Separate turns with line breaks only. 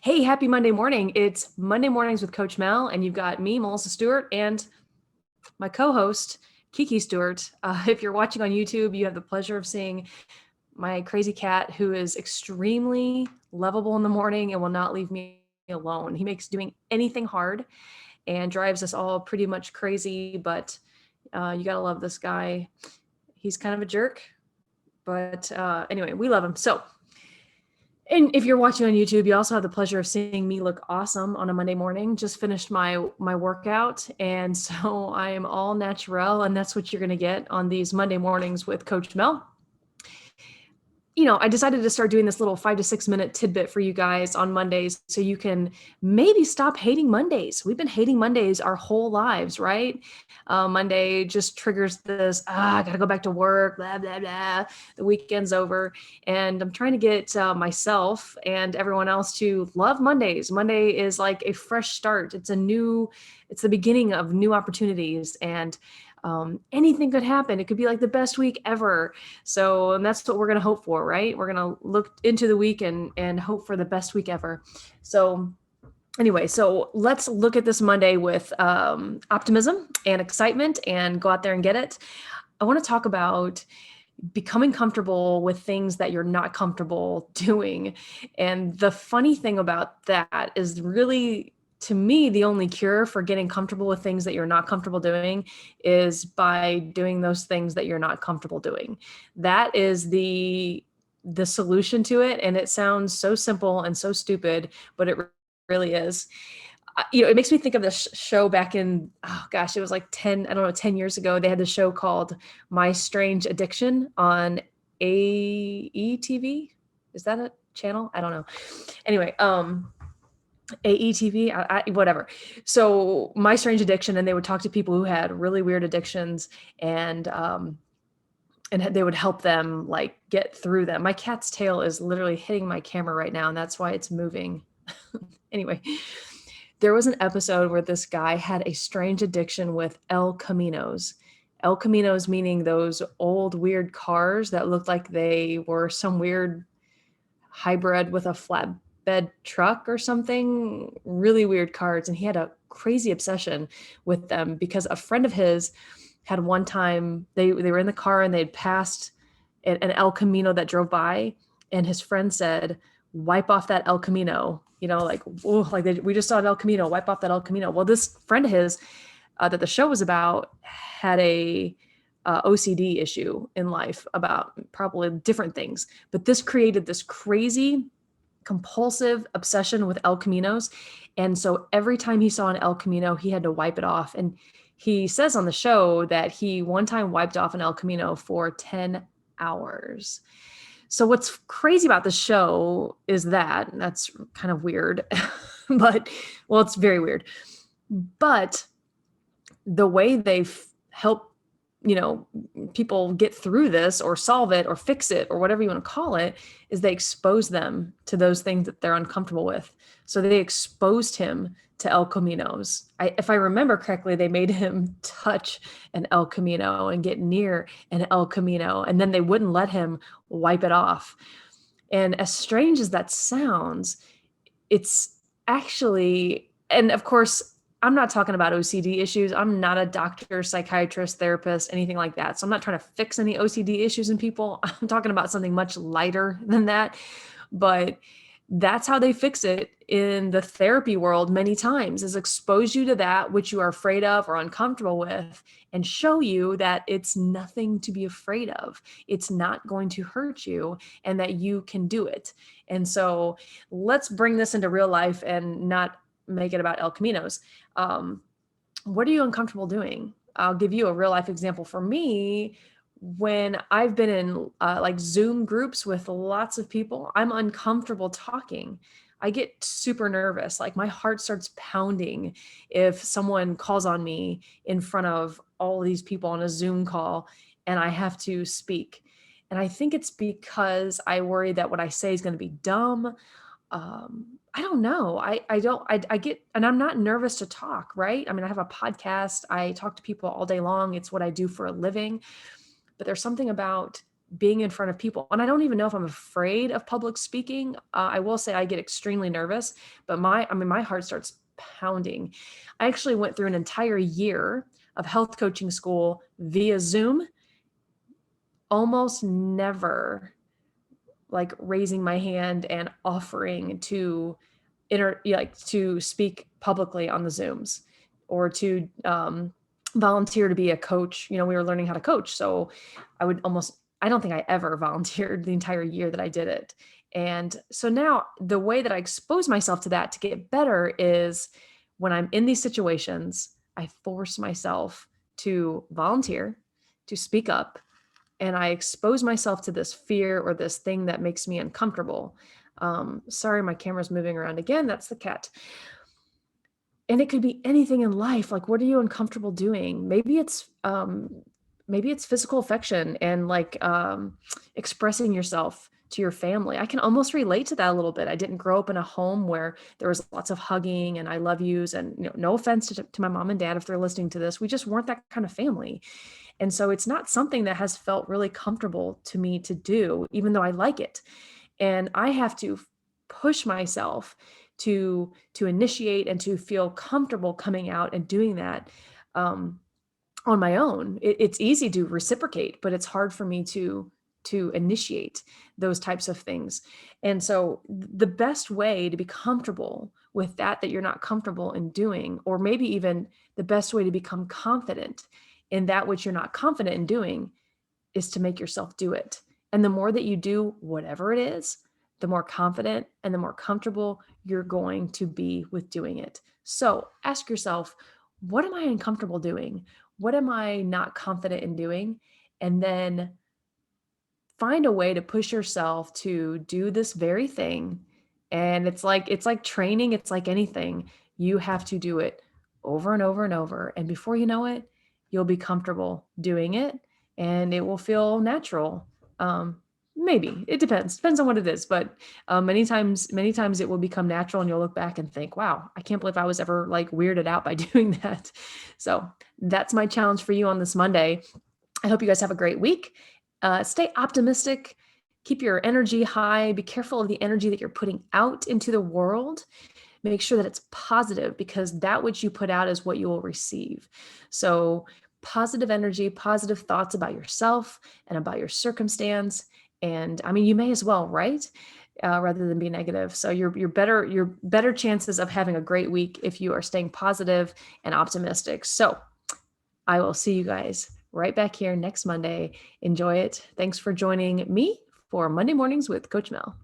Hey, happy Monday morning. It's Monday mornings with Coach Mel, and you've got me, Melissa Stewart, and my co-host, Kiki Stewart. If you're watching on YouTube, you have the pleasure of seeing my crazy cat who is extremely lovable in the morning and will not leave me alone. He makes doing anything hard and drives us all pretty much crazy, but you gotta love this guy. He's kind of a jerk, but anyway, we love him. And if you're watching on YouTube, you also have the pleasure of seeing me look awesome on a Monday morning. Just finished my workout, and so I am all natural, and that's what you're going to get on these Monday mornings with Coach Mel. I decided to start doing this little 5 to 6 minute tidbit for you guys on Mondays so you can maybe stop hating Mondays. We've been hating Mondays our whole lives, right? Monday just triggers this, I got to go back to work, blah, blah, blah. The weekend's over. And I'm trying to get myself and everyone else to love Mondays. Monday is like a fresh start. It's the beginning of new opportunities, and anything could happen. It could be like the best week ever. And that's what we're going to hope for, right? We're going to look into the week and hope for the best week ever. So anyway, so let's look at this Monday with optimism and excitement and go out there and get it. I want to talk about becoming comfortable with things that you're not comfortable doing. And the funny thing about that is really, to me, the only cure for getting comfortable with things that you're not comfortable doing is by doing those things that you're not comfortable doing. That is the solution to it. And it sounds so simple and so stupid, but it really is. It makes me think of this show back in, oh gosh, it was like 10 years ago. They had this show called My Strange Addiction on AETV. Is that a channel? I don't know. Anyway, AETV, whatever. So My Strange Addiction, and they would talk to people who had really weird addictions, and they would help them like get through them. My cat's tail is literally hitting my camera right now, and that's why it's moving. Anyway, there was an episode where this guy had a strange addiction with Caminos. Caminos meaning those old weird cars that looked like they were some weird hybrid with a flatbed truck or something. Really weird cars. And he had a crazy obsession with them because a friend of his had one time, they were in the car and they'd passed an El Camino that drove by, and his friend said, wipe off that El Camino, we just saw an El Camino, wipe off that El Camino. Well, this friend of his that the show was about had a OCD issue in life about probably different things, but this created this crazy compulsive obsession with El Caminos. And so every time he saw an El Camino, he had to wipe it off. And he says on the show that he one time wiped off an El Camino for 10 hours. So what's crazy about the show is that's kind of weird, it's very weird. But the way they help, people get through this or solve it or fix it or whatever you want to call it is they expose them to those things that they're uncomfortable with. So they exposed him to El Caminos. If I remember correctly, they made him touch an El Camino and get near an El Camino, and then they wouldn't let him wipe it off. And as strange as that sounds, it's actually, and of course, I'm not talking about OCD issues. I'm not a doctor, psychiatrist, therapist, anything like that. So I'm not trying to fix any OCD issues in people. I'm talking about something much lighter than that. But that's how they fix it in the therapy world many times, is expose you to that which you are afraid of or uncomfortable with and show you that it's nothing to be afraid of. It's not going to hurt you and that you can do it. And so let's bring this into real life and not make it about El Caminos. What are you uncomfortable doing? I'll give you a real life example. For me, when I've been in like Zoom groups with lots of people, I'm uncomfortable talking. I get super nervous. Like my heart starts pounding if someone calls on me in front of all of these people on a Zoom call and I have to speak. And I think it's because I worry that what I say is going to be dumb. I don't know. I get, and I'm not nervous to talk, right? I mean, I have a podcast. I talk to people all day long. It's what I do for a living. But there's something about being in front of people. And I don't even know if I'm afraid of public speaking. I will say I get extremely nervous, but my heart starts pounding. I actually went through an entire year of health coaching school via Zoom, almost never like raising my hand and offering to to speak publicly on the Zooms, or to volunteer to be a coach. We were learning how to coach. So I don't think I ever volunteered the entire year that I did it. And so now the way that I expose myself to that to get better is when I'm in these situations, I force myself to volunteer, to speak up, and I expose myself to this fear or this thing that makes me uncomfortable. Sorry, my camera's moving around again. That's the cat. And it could be anything in life. Like, what are you uncomfortable doing? Maybe it's physical affection and like expressing yourself to your family. I can almost relate to that a little bit. I didn't grow up in a home where there was lots of hugging and I love yous, and no offense to my mom and dad if they're listening to this. We just weren't that kind of family. And so it's not something that has felt really comfortable to me to do, even though I like it. And I have to push myself to initiate and to feel comfortable coming out and doing that um, on my own. It's easy to reciprocate, but it's hard for me to initiate those types of things. And so the best way to be comfortable with that you're not comfortable in doing, or maybe even the best way to become confident in that which you're not confident in doing, is to make yourself do it. And the more that you do whatever it is, the more confident and the more comfortable you're going to be with doing it. So ask yourself, what am I uncomfortable doing? What am I not confident in doing? And then find a way to push yourself to do this very thing. And it's like training, it's like anything. You have to do it over and over and over. And before you know it, you'll be comfortable doing it and it will feel natural. Maybe it depends on what it is, but many times it will become natural and you'll look back and think, wow, I can't believe I was ever like weirded out by doing that. So that's my challenge for you on this Monday. I hope you guys have a great week. Stay optimistic, keep your energy high, be careful of the energy that you're putting out into the world. Make sure that it's positive, because that which you put out is what you will receive. So positive energy, positive thoughts about yourself and about your circumstance. And I mean, you may as well, right? Rather than be negative. So you're better chances of having a great week if you are staying positive and optimistic. So I will see you guys right back here next Monday. Enjoy it. Thanks for joining me for Monday Mornings with Coach Mel.